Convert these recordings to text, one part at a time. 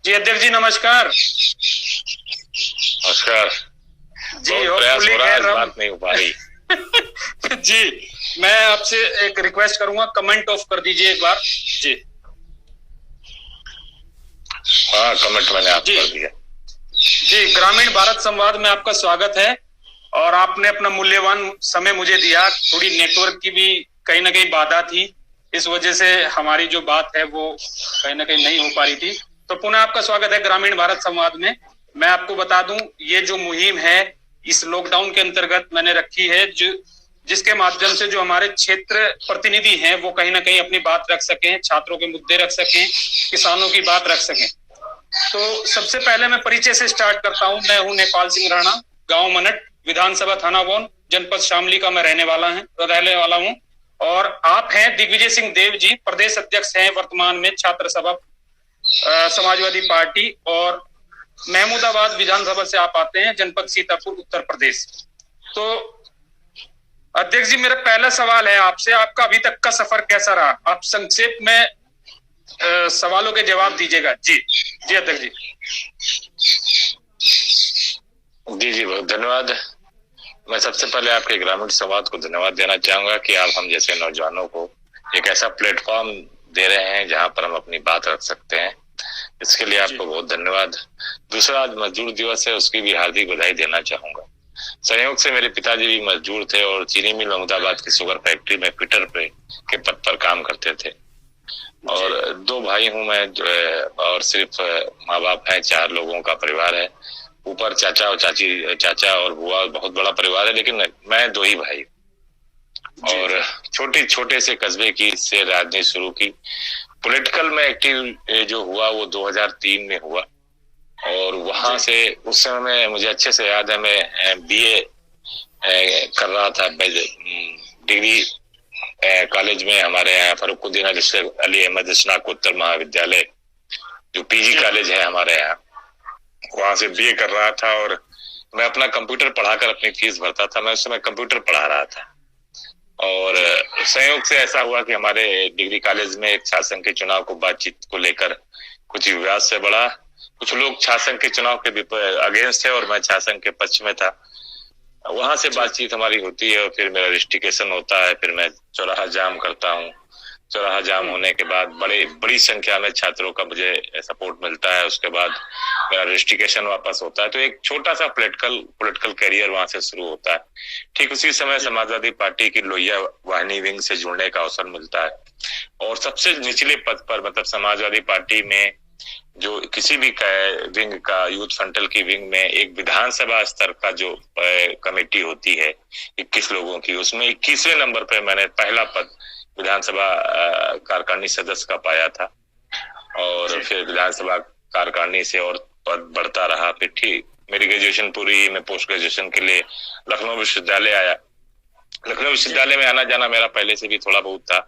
जी अध्यक्ष जी नमस्कार। नमस्कार। जी बहुत और प्रयास कुली हो रहा है, खैर आज हम बात नहीं हो पा रही। जी मैं आपसे एक रिक्वेस्ट करूंगा, कमेंट ऑफ कर दीजिए एक बार। जी हाँ, कमेंट मैंने आप जी कर दिया। जी ग्रामीण भारत संवाद में आपका स्वागत है और आपने अपना मूल्यवान समय मुझे दिया। थोड़ी नेटवर्क की भी कहीं ना कहीं बाधा थी, इस वजह से हमारी जो बात है वो कहीं ना कहीं नहीं हो पा रही थी। तो पुनः आपका स्वागत है ग्रामीण भारत संवाद में। मैं आपको बता दूं, ये जो मुहिम है इस लॉकडाउन के अंतर्गत मैंने रखी है, जो जिसके माध्यम से जो हमारे क्षेत्र प्रतिनिधि हैं वो कहीं ना कहीं अपनी बात रख सकें, छात्रों के मुद्दे रख सकें, किसानों की बात रख सकें। तो सबसे पहले मैं परिचय से स्टार्ट करता हूं। मैं हूं नेपाल सिंह राणा, गांव मनट, विधानसभा थाना वन, जनपद शामली का मैं रहने वाला हूं। और आप हैं दिग्विजय सिंह देव जी, प्रदेश अध्यक्ष हैं वर्तमान में छात्र सभा समाजवादी पार्टी, और महमूदाबाद विधानसभा से आप आते हैं, जनपद सीतापुर, उत्तर प्रदेश। तो अध्यक्ष जी मेरा पहला सवाल है आपसे, आपका अभी तक का सफर कैसा रहा? आप संक्षेप में सवालों के जवाब दीजिएगा। जी जी अध्यक्ष जी। जी बहुत धन्यवाद। मैं सबसे पहले आपके ग्रामीण संवाद को धन्यवाद देना चाहूंगा कि आप हम जैसे नौजवानों को एक ऐसा प्लेटफॉर्म दे रहे हैं जहां पर हम अपनी बात रख सकते हैं। इसके लिए आपको बहुत धन्यवाद। दूसरा, आज मजदूर दिवस है, उसकी भी हार्दिक बधाई देना चाहूंगा। संयोग से मेरे पिताजी भी मजदूर थे और चीनी मिल महमूदाबाद की शुगर फैक्ट्री में फिटर पे के पद पर काम करते थे। और दो भाई हूं मैं, और सिर्फ माँ बाप है, 4 लोगों का परिवार है। ऊपर चाचा और चाची, चाचा और बुआ, बहुत बड़ा परिवार है, लेकिन मैं 2 ही भाई। और छोटे से कस्बे की से राजनीति शुरू की। पॉलिटिकल में एक्टिव जो हुआ वो 2003 में हुआ। और वहां से उस समय में मुझे अच्छे से याद है, मैं बीए कर रहा था, डिग्री कॉलेज में, हमारे यहाँ फरुखुद्दीन अली अहमद स्नातकोत्तर महाविद्यालय, जो पीजी कॉलेज है हमारे यहाँ, वहां से बीए कर रहा था। और मैं अपना कंप्यूटर पढ़ाकर अपनी फीस भरता था। मैं उस समय कंप्यूटर पढ़ा रहा था और संयोग से ऐसा हुआ कि हमारे डिग्री कॉलेज में एक छात्र संघ के चुनाव को बातचीत को लेकर कुछ विवाद से बढ़ा। कुछ लोग छात्र संघ के चुनाव के अगेंस्ट थे और मैं छात्र संघ के पक्ष में था। वहां से बातचीत हमारी होती है और फिर मेरा रजिस्ट्रेशन होता है। फिर मैं चौराहा जाम करता हूँ। चौराहा जाम होने के बाद बड़ी संख्या में छात्रों का मुझे सपोर्ट मिलता है। उसके बाद मेरा रजिस्ट्रेशन वापस होता है। तो एक छोटा सा पॉलिटिकल करियर वहां से शुरू होता है। ठीक उसी समय समाजवादी पार्टी की लोहिया वाहिनी विंग से जुड़ने का अवसर मिलता है और सबसे निचले पद पर, मतलब समाजवादी पार्टी में जो किसी भी विंग का, यूथ फ्रंटल की विंग में एक विधानसभा स्तर का जो कमेटी होती है 21 लोगों की, उसमें 21वें नंबर पर मैंने पहला पद विधानसभा कार्यकारिणी सदस्य का पाया था। और फिर विधानसभा कार्यकारिणी से और पद बढ़ता रहा। फिर ठीक मेरी ग्रेजुएशन पूरी, मैं पोस्ट ग्रेजुएशन के लिए लखनऊ विश्वविद्यालय आया। लखनऊ विश्वविद्यालय में आना जाना मेरा पहले से भी थोड़ा बहुत था,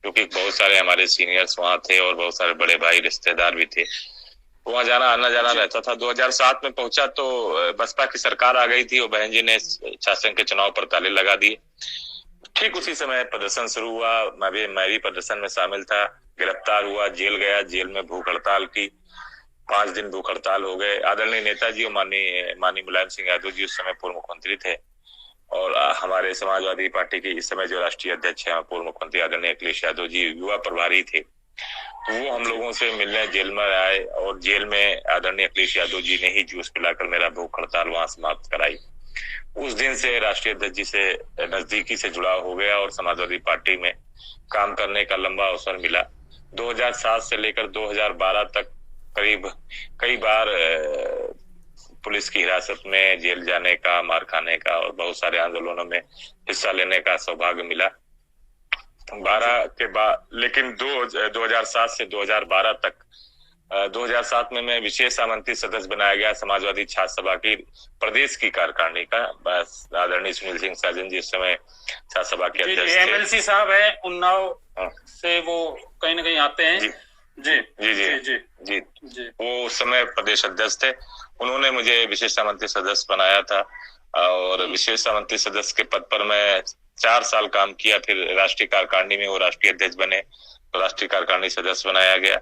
क्योंकि बहुत सारे हमारे सीनियर्स वहां थे और बहुत सारे बड़े भाई रिश्तेदार भी थे। वहां जाना आना जाना रहता था। 2007 में पहुंचा तो बसपा की सरकार आ गई थी और बहन जी ने शासन के चुनाव पर ताले लगा दिए। ठीक उसी समय प्रदर्शन शुरू हुआ। मैं भी प्रदर्शन में शामिल था। गिरफ्तार हुआ, जेल गया। जेल में भूख हड़ताल की, 5 दिन भूख हड़ताल हो गए। आदरणीय नेताजी और माननीय मुलायम सिंह यादव जी उस समय पूर्व मुख्यमंत्री थे और हमारे समाजवादी पार्टी के इस समय जो राष्ट्रीय अध्यक्ष है, पूर्व मुख्यमंत्री आदरणीय अखिलेश यादव जी युवा प्रभारी थे। तो वो हम लोगों से मिलने जेल में आए और जेल में आदरणीय अखिलेश यादव जी ने ही जूस पिलाकर मेरा भूख हड़ताल वहां समाप्त कराई। उस दिन से राष्ट्रीय अध्यक्ष जी से नजदीकी से जुड़ाव हो गया और समाजवादी पार्टी में काम करने का लंबा अवसर मिला। 2007 से लेकर 2012 तक करीब कई बार पुलिस की हिरासत में जेल जाने का, मार खाने का और बहुत सारे आंदोलनों में हिस्सा लेने का सौभाग्य मिला। 12 के बाद, लेकिन 2007 से 2012 तक, 2007 में मैं विशेष आमंत्रित सदस्य बनाया गया समाजवादी छात्र सभा की प्रदेश की कार्यकारिणी का। बस आदरणीय सुनील सिंह साजन जी उस समय छात्र सभा के अध्यक्ष थे। एमएलसी साहब है उन्नाव से, वो कहीं ना कहीं आते हैं। जी जी जी जी जी जी वो उस समय प्रदेश अध्यक्ष थे। उन्होंने मुझे विशेष आमंत्रित सदस्य बनाया था और विशेष आमंत्रित सदस्य के पद पर मैं 4 साल काम किया। फिर राष्ट्रीय कार्यकारिणी में वो राष्ट्रीय अध्यक्ष बने तो राष्ट्रीय कार्यकारिणी सदस्य बनाया गया।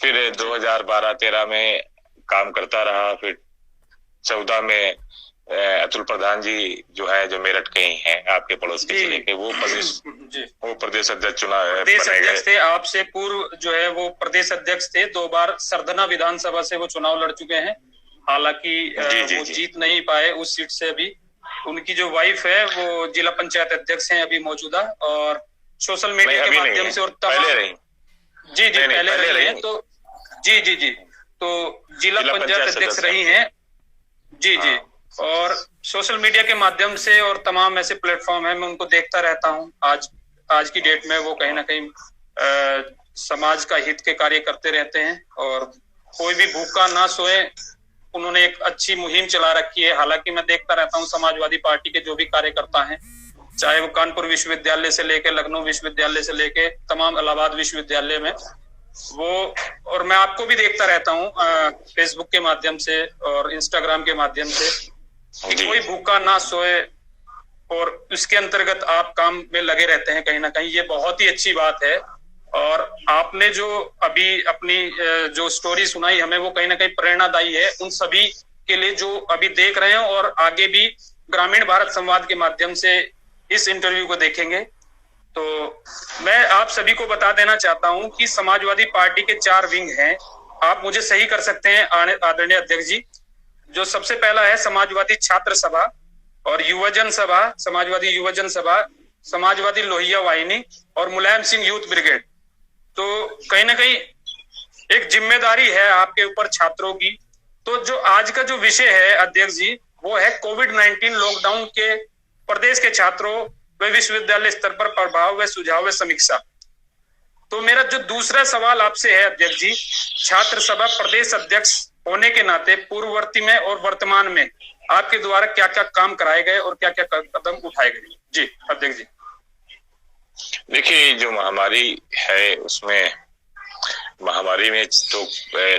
फिर 2012-13 में काम करता रहा। फिर 14 में अतुल प्रधान जी जो है, जो मेरठ के ही हैं, आपके पड़ोस के जिले के, वो प्रदेश अध्यक्ष प्रदेश अध्यक्ष थे। आपसे पूर्व जो है वो प्रदेश अध्यक्ष थे। 2 बार सरधना विधानसभा से वो चुनाव लड़ चुके हैं। हालांकि वो जीत नहीं पाए उस सीट से। अभी उनकी जो वाइफ है वो जिला पंचायत अध्यक्ष हैं अभी मौजूदा, और सोशल मीडिया के माध्यम से और पहले रही पहले रही है। तो जी तो जिला पंचायत अध्यक्ष रही हैं जी। और सोशल मीडिया के माध्यम से और तमाम ऐसे प्लेटफॉर्म है, मैं उनको देखता रहता हूँ। आज की डेट में वो कहीं ना कहीं समाज का हित के कार्य करते रहते हैं, और कोई भी भूखा ना सोए, उन्होंने एक अच्छी मुहिम चला रखी है। हालांकि मैं देखता रहता हूँ समाजवादी पार्टी के जो भी कार्यकर्ता हैं, चाहे वो कानपुर विश्वविद्यालय से लेके लखनऊ विश्वविद्यालय से लेके तमाम इलाहाबाद विश्वविद्यालय में वो, और मैं आपको भी देखता रहता हूँ फेसबुक के माध्यम से और इंस्टाग्राम के माध्यम से, कोई भूखा ना सोए, और उसके अंतर्गत आप काम में लगे रहते हैं कहीं ना कहीं। ये बहुत ही अच्छी बात है। और आपने जो अभी अपनी जो स्टोरी सुनाई हमें, वो कहीं ना कहीं प्रेरणादायी है उन सभी के लिए जो अभी देख रहे हैं और आगे भी ग्रामीण भारत संवाद के माध्यम से इस इंटरव्यू को देखेंगे। तो मैं आप सभी को बता देना चाहता हूं कि समाजवादी पार्टी के 4 विंग हैं। आप मुझे सही कर सकते हैं आदरणीय अध्यक्ष जी। जो सबसे पहला है समाजवादी छात्र सभा और युवजन सभा, समाजवादी युवजन सभा, समाजवादी लोहिया वाहिनी और मुलायम सिंह यूथ ब्रिगेड। तो कहीं ना कहीं एक जिम्मेदारी है आपके ऊपर छात्रों की। तो जो आज का जो विषय है अध्यक्ष जी, वो है कोविड-19 लॉकडाउन के प्रदेश के छात्रों व विश्वविद्यालय स्तर पर प्रभाव व सुझाव व समीक्षा। तो मेरा जो दूसरा सवाल आपसे है अध्यक्ष जी, छात्र सभा प्रदेश अध्यक्ष होने के नाते पूर्ववर्ती में और वर्तमान में आपके द्वारा क्या क्या काम कराए गए और क्या क्या कदम उठाए गए? जी अध्यक्ष जी। देखिए, जो महामारी है उसमें महामारी में तो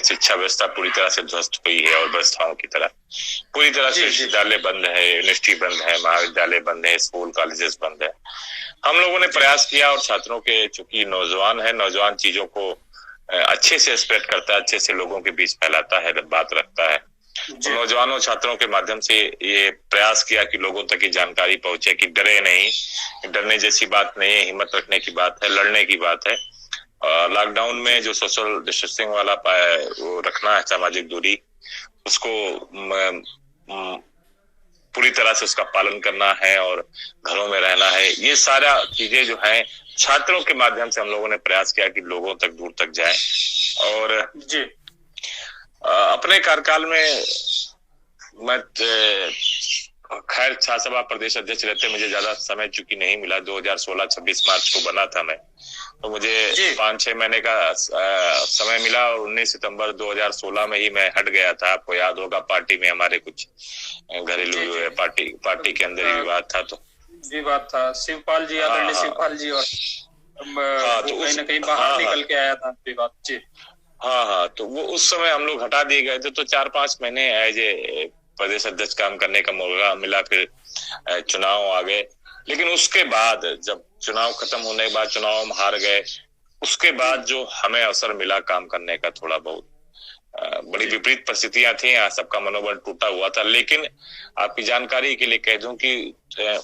शिक्षा व्यवस्था पूरी तरह से ध्वस्त हुई है, और व्यवस्थाओं की तरह पूरी तरह से विश्वविद्यालय बंद है, यूनिवर्सिटी बंद है, महाविद्यालय बंद है, स्कूल कॉलेजेस बंद है। हम लोगों ने प्रयास किया, और छात्रों के चूंकि नौजवान चीजों को अच्छे से स्प्रेड करता है, अच्छे से लोगों के बीच फैलाता है, बात रखता है। तो नौजवानों छात्रों के माध्यम से ये प्रयास किया कि लोगों तक ये जानकारी पहुंचे कि डरे नहीं, डरने जैसी बात नहीं है, हिम्मत रखने की बात है, लड़ने की बात है। लॉकडाउन में जो सोशल डिस्टेंसिंग वाला वो रखना है, सामाजिक दूरी, उसको पूरी तरह से उसका पालन करना है और घरों में रहना है। ये सारा चीजें जो है छात्रों के माध्यम से हम लोगों ने प्रयास किया कि लोगों तक दूर तक जाए। और अपने कार्यकाल में मैं खैर छात्र सभा प्रदेश अध्यक्ष रहते मुझे ज्यादा समय चूंकि नहीं मिला। 2016-26 मार्च को बना था मैं, तो मुझे 5-6 महीने का समय मिला, और 19 सितंबर 2016 में ही मैं हट गया था। आपको याद होगा पार्टी में हमारे कुछ घरेलू पार्टी के अंदर ही विवाद था, तो विवाद था। शिवपाल जी, आदरणीय शिवपाल जी, और तो कहीं ना कहीं बाहर निकल के आया था विवाद जी। हाँ, तो वो उस समय हम लोग हटा दिए गए थे। तो 4-5 महीने एज ए प्रदेश अध्यक्ष काम करने का मौका मिला। फिर चुनाव आ गए, लेकिन उसके बाद जब चुनाव खत्म होने के बाद, चुनाव हम हार गए, उसके बाद जो हमें अवसर मिला काम करने का, थोड़ा बहुत बड़ी विपरीत परिस्थितियां थी, सबका मनोबल टूटा हुआ था। लेकिन आपकी जानकारी के लिए कह दूं कि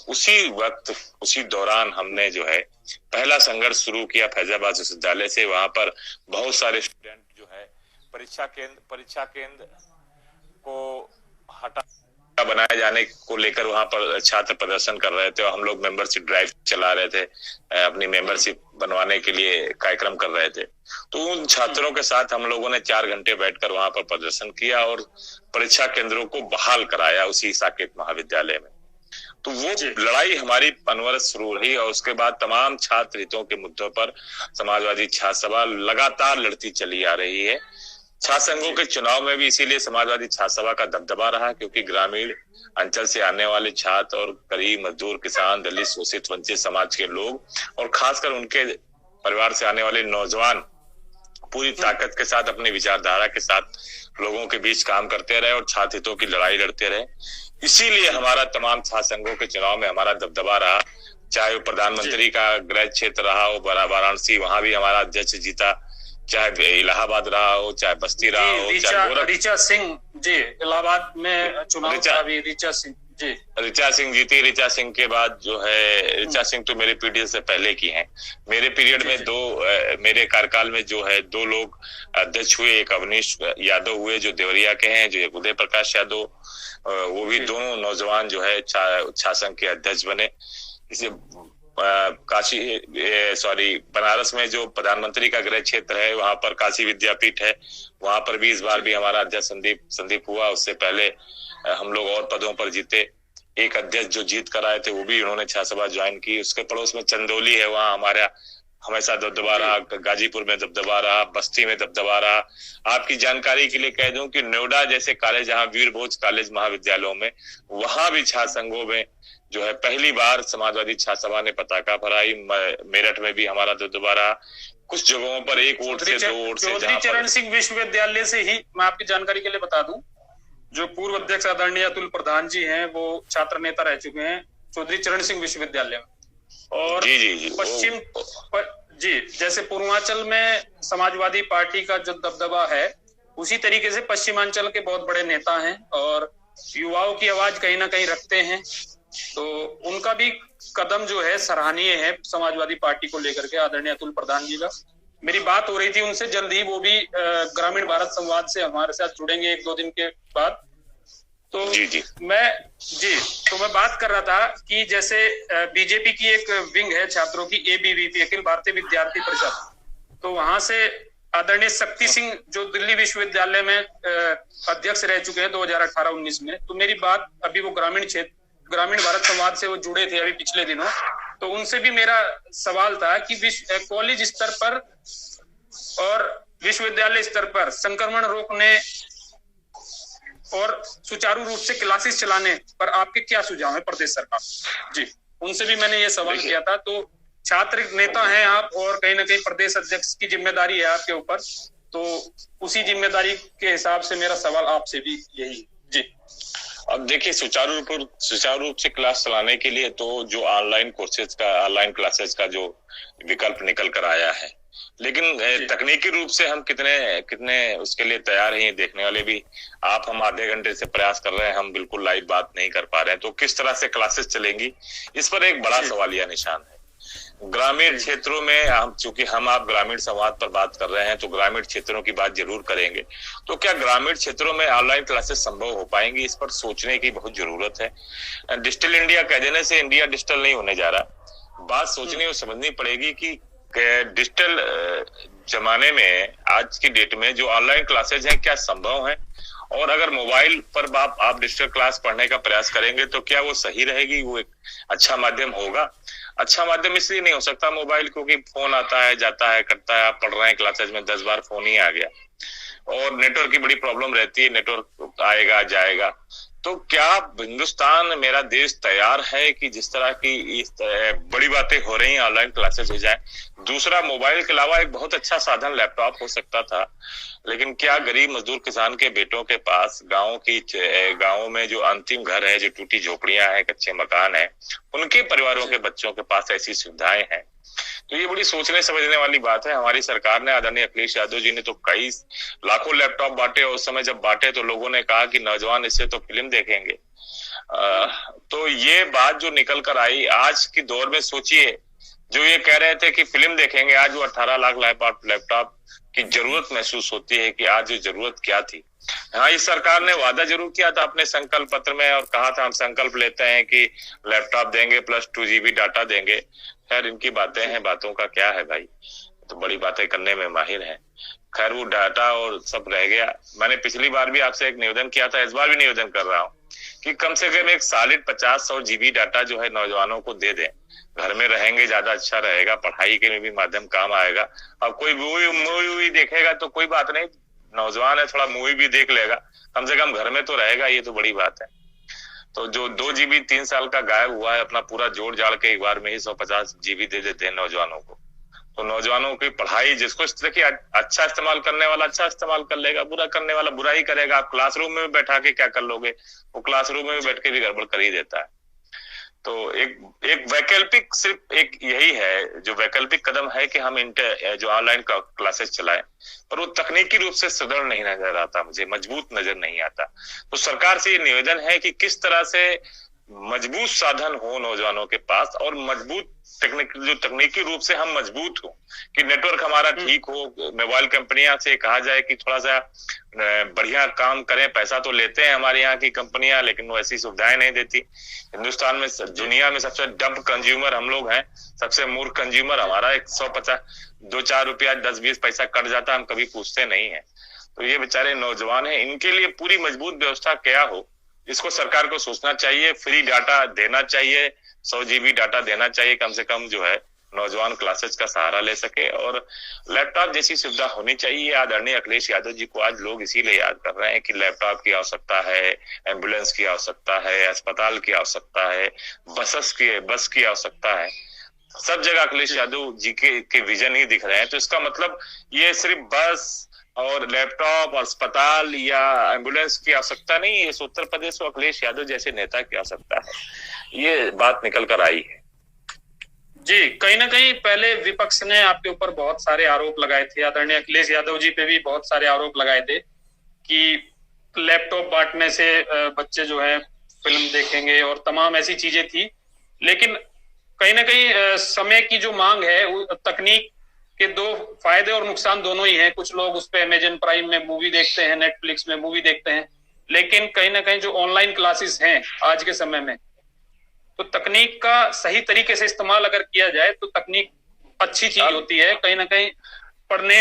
उसी वक्त, उसी दौरान हमने जो है पहला संघर्ष शुरू किया फैजाबाद विश्वविद्यालय से। वहां पर बहुत सारे स्टूडेंट जो है परीक्षा केंद्र को हटा बनाए जाने को लेकर वहां पर छात्र प्रदर्शन कर रहे थे, और हम लोग मेंबरशिप ड्राइव चला रहे थे, अपनी मेंबरशिप बनवाने के लिए कार्यक्रम कर रहे थे। तो उन छात्रों के साथ हम लोगों ने 4 घंटे बैठकर वहां पर प्रदर्शन किया और परीक्षा केंद्रों को बहाल कराया उसी साकेत महाविद्यालय में। तो वो लड़ाई हमारी अनवरत शुरू रही, और उसके बाद तमाम छात्र हितों के मुद्दों पर समाजवादी छात्र सभा लगातार लड़ती चली आ रही है। छात्र संघों के चुनाव में भी इसीलिए समाजवादी छात्र सभा का दबदबा रहा, क्योंकि ग्रामीण अंचल से आने वाले छात्र और गरीब, मजदूर, किसान, दलित, शोषित, वंचित समाज के लोग, और खासकर उनके परिवार से आने वाले नौजवान पूरी ताकत के साथ, अपनी विचारधारा के साथ लोगों के बीच काम करते रहे और छात्र हितों की लड़ाई लड़ते रहे। इसीलिए हमारा तमाम छात्र संघों के चुनाव में हमारा दबदबा रहा। चाहे वो प्रधानमंत्री का गृह क्षेत्र रहा हो वाराणसी, वहां भी हमारा अध्यक्ष जीता। चाहे इलाहाबाद रहा हो, चाहे बस्ती रहा हो, चाहे ऋचा सिंह जी, इलाहाबाद में चुनाव था अभी, ऋचा सिंह जी, ऋचा सिंह जीती। ऋचा सिंह के बाद जो है, ऋचा सिंह तो मेरे पीरियड से पहले की हैं। मेरे पीरियड में मेरे कार्यकाल में जो है 2 लोग अध्यक्ष हुए। एक अवनीश यादव हुए जो देवरिया के हैं, जो एक उदय प्रकाश यादव, वो भी दोनों नौजवान जो है छात्र संघ के अध्यक्ष बने। इसे बनारस में जो प्रधानमंत्री का गृह क्षेत्र है, वहां पर काशी विद्यापीठ है, वहां पर भी इस बार भी हमारा अध्यक्ष संदीप हुआ। उससे पहले हम लोग और पदों पर जीते। एक अध्यक्ष जो जीत कर आए थे वो भी उन्होंने छासभा ज्वाइन की। उसके पड़ोस में चंदौली है, वहां हमारा हमेशा दबदबा रहा। गाजीपुर में दबदबा रहा, बस्ती में दबदबा रहा। आपकी जानकारी के लिए कह दूं कि नोएडा जैसे कॉलेज, जहां वीर भोज कॉलेज महाविद्यालयों में, वहां भी छात्र संघों में जो है पहली बार समाजवादी छात्र सभा ने पताका फहराई। मेरठ में भी हमारा दबदबा रहा। कुछ जगहों पर 1 वोट से 2 वोट से। चौधरी चरण सिंह विश्वविद्यालय से ही मैं आपकी जानकारी के लिए बता दूं, जो पूर्व अध्यक्ष आदरणीय अतुल प्रधान जी हैं, वो छात्र नेता रह चुके हैं चौधरी चरण सिंह विश्वविद्यालय में। और जी पश्चिम जी, जैसे पूर्वांचल में समाजवादी पार्टी का जो दबदबा है, उसी तरीके से पश्चिमांचल के बहुत बड़े नेता हैं और युवाओं की आवाज कहीं ना कहीं रखते हैं। तो उनका भी कदम जो है सराहनीय है समाजवादी पार्टी को लेकर के, आदरणीय अतुल प्रधान जी का। मेरी बात हो रही थी उनसे, जल्द ही वो भी ग्रामीण भारत संवाद से हमारे साथ जुड़ेंगे 1-2 दिन के बाद। तो मैं बात कर रहा था कि जैसे बीजेपी की एक विंग है छात्रों की, ABVP, अखिल भारतीय विद्यार्थी परिषद, तो वहां से आदरणीय शक्ति सिंह जो दिल्ली विश्वविद्यालय में अध्यक्ष रह चुके हैं 2018-19 में। तो मेरी बात, अभी वो ग्रामीण भारत संवाद से वो जुड़े थे अभी पिछले दिनों, तो उनसे भी मेरा सवाल था कि कॉलेज स्तर पर और विश्वविद्यालय स्तर पर संक्रमण रोकने और सुचारू रूप से क्लासेस चलाने पर आपके क्या सुझाव है प्रदेश सरकार? जी, उनसे भी मैंने ये सवाल किया था। तो छात्र नेता हैं आप और कहीं ना कहीं प्रदेश अध्यक्ष की जिम्मेदारी है आपके ऊपर, तो उसी जिम्मेदारी के हिसाब से मेरा सवाल आपसे भी यही। जी, अब देखिए, सुचारू रूप से क्लास चलाने के लिए तो जो ऑनलाइन क्लासेस का जो विकल्प निकल कर आया है, लेकिन तकनीकी रूप से हम कितने उसके लिए तैयार हैं, देखने वाले भी आप हम आधे घंटे से प्रयास कर रहे हैं, हम बिल्कुल लाइव बात नहीं कर पा रहे हैं। तो किस तरह से क्लासेस चलेंगी, इस पर एक बड़ा सवालिया निशान है। ग्रामीण क्षेत्रों में चूंकि हम आप ग्रामीण संवाद पर बात कर रहे हैं, तो ग्रामीण क्षेत्रों की बात जरूर करेंगे। तो क्या ग्रामीण क्षेत्रों में ऑनलाइन क्लासेस संभव हो पाएंगी, इस पर सोचने की बहुत जरूरत है। डिजिटल इंडिया कह देने से इंडिया डिजिटल नहीं होने जा रहा। बात सोचनी और समझनी पड़ेगी कि डिजिटल जमाने में, आज की डेट में जो ऑनलाइन क्लासेज हैं क्या संभव है, और अगर मोबाइल पर आप डिजिटल क्लास पढ़ने का प्रयास करेंगे तो क्या वो सही रहेगी, वो एक अच्छा माध्यम होगा? अच्छा माध्यम इसलिए नहीं हो सकता मोबाइल, क्योंकि फोन आता है, जाता है, करता है। आप पढ़ रहे हैं क्लासेज में, 10 बार फोन ही आ गया, और नेटवर्क की बड़ी प्रॉब्लम रहती है, नेटवर्क आएगा जाएगा। तो क्या हिंदुस्तान, मेरा देश तैयार है कि जिस तरह की इस बड़ी बातें हो रही हैं, ऑनलाइन क्लासेस हो जाए? दूसरा, मोबाइल के अलावा एक बहुत अच्छा साधन लैपटॉप हो सकता था, लेकिन क्या गरीब मजदूर किसान के बेटों के पास गाँव में जो अंतिम घर है, जो टूटी झोपड़ियां हैं, कच्चे मकान है, उनके परिवारों के बच्चों के पास ऐसी सुविधाएं हैं? तो ये बड़ी सोचने समझने वाली बात है। हमारी सरकार ने, आदरणीय अखिलेश यादव जी ने तो कई लाखों लैपटॉप बांटे, और उस समय जब बांटे तो लोगों ने कहा कि नौजवान इससे तो फिल्म देखेंगे। तो ये बात जो निकल कर आई आज की दौर में, सोचिए, जो ये कह रहे थे कि फिल्म देखेंगे, आज वो 18 लाख लैपटॉप की जरूरत महसूस होती है कि आज जो जरूरत क्या थी। हाँ, इस सरकार ने वादा जरूर किया था अपने संकल्प पत्र में, और कहा था हम संकल्प लेते हैं कि लैपटॉप देंगे प्लस 2 GB डाटा देंगे। खैर, इनकी बातें हैं, बातों का क्या है भाई, तो बड़ी बातें करने में माहिर है। खैर, वो डाटा और सब रह गया। मैंने पिछली बार भी आपसे एक निवेदन किया था, इस बार भी निवेदन कर रहा हूँ कि कम से कम एक सॉलिड 50-100 GB डाटा जो है नौजवानों को दे दें। घर में रहेंगे, ज्यादा अच्छा रहेगा, पढ़ाई के में भी माध्यम काम आएगा। अब कोई मूवी देखेगा तो कोई बात नहीं, नौजवान है, थोड़ा मूवी भी देख लेगा, कम से कम घर में तो रहेगा, ये तो बड़ी बात है। तो जो 2 GB 3 साल का गायब हुआ है, अपना पूरा जोड़ जाड़ के एक बार में ही 150 GB दे देते हैं नौजवानों को। तो नौजवानों की पढ़ाई, जिसको देखिए अच्छा इस्तेमाल करने वाला अच्छा इस्तेमाल कर लेगा, बुरा करने वाला बुरा ही करेगा। आप क्लासरूम में बैठा के क्या कर लोगे, वो क्लासरूम में बैठ के भी गड़बड़ कर ही देता है। तो एक एक वैकल्पिक सिर्फ एक यही है, जो वैकल्पिक कदम है कि हम जो ऑनलाइन क्लासेस चलाएं, पर वो तकनीकी रूप से सुदृढ़ नहीं नजर आता, मुझे मजबूत नजर नहीं आता। तो सरकार से ये निवेदन है कि किस तरह से मजबूत साधन हो नौजवानों के पास, और मजबूत तकनीकी रूप से हम मजबूत हो, कि नेटवर्क हमारा ठीक हो। मोबाइल कंपनियां से कहा जाए कि थोड़ा सा बढ़िया काम करें, पैसा तो लेते हैं हमारे यहाँ की कंपनियां, लेकिन वो ऐसी सुविधाएं नहीं देती। हिंदुस्तान में, दुनिया में सबसे डम्प कंज्यूमर हम लोग हैं, सबसे मूर्ख कंज्यूमर हमारा। 150 2-4 रुपया 10-20 पैसा कट जाता है, हम कभी पूछते नहीं है। तो ये बेचारे नौजवान हैं, इनके लिए पूरी मजबूत व्यवस्था क्या हो, इसको सरकार को सोचना चाहिए। फ्री डाटा देना चाहिए, 100 GB डाटा देना चाहिए कम से कम, जो है नौजवान क्लासेस का सहारा ले सके। और लैपटॉप जैसी सुविधा होनी चाहिए। आदरणीय अखिलेश यादव जी को आज लोग इसीलिए याद कर रहे हैं कि लैपटॉप की आवश्यकता है, एम्बुलेंस की आवश्यकता है, अस्पताल की आवश्यकता है, बस की आवश्यकता है। सब जगह अखिलेश यादव जी के विजन ही दिख रहे हैं। तो इसका मतलब ये सिर्फ बस और लैपटॉप और अस्पताल या एम्बुलेंस की आवश्यकता नहीं है, इस उत्तर प्रदेश को अखिलेश यादव जैसे नेता की आवश्यकता है। ये बात निकल कर आई है। जी, कहीं ना कहीं पहले विपक्ष ने आपके ऊपर बहुत सारे आरोप लगाए थे, आदरणीय अखिलेश यादव जी पे भी बहुत सारे आरोप लगाए थे कि लैपटॉप बांटने से बच्चे जो है फिल्म देखेंगे और तमाम ऐसी चीजें थी। लेकिन कहीं ना कहीं समय की जो मांग है, तकनीक के दो फायदे और नुकसान दोनों ही हैं। कुछ लोग उस पे अमेजन प्राइम में मूवी देखते हैं, नेटफ्लिक्स में मूवी देखते हैं, लेकिन कहीं ना कहीं जो ऑनलाइन क्लासेस हैं आज के समय में, तो तकनीक का सही तरीके से इस्तेमाल अगर किया जाए तो तकनीक अच्छी चीज होती है। कहीं ना कहीं पढ़ने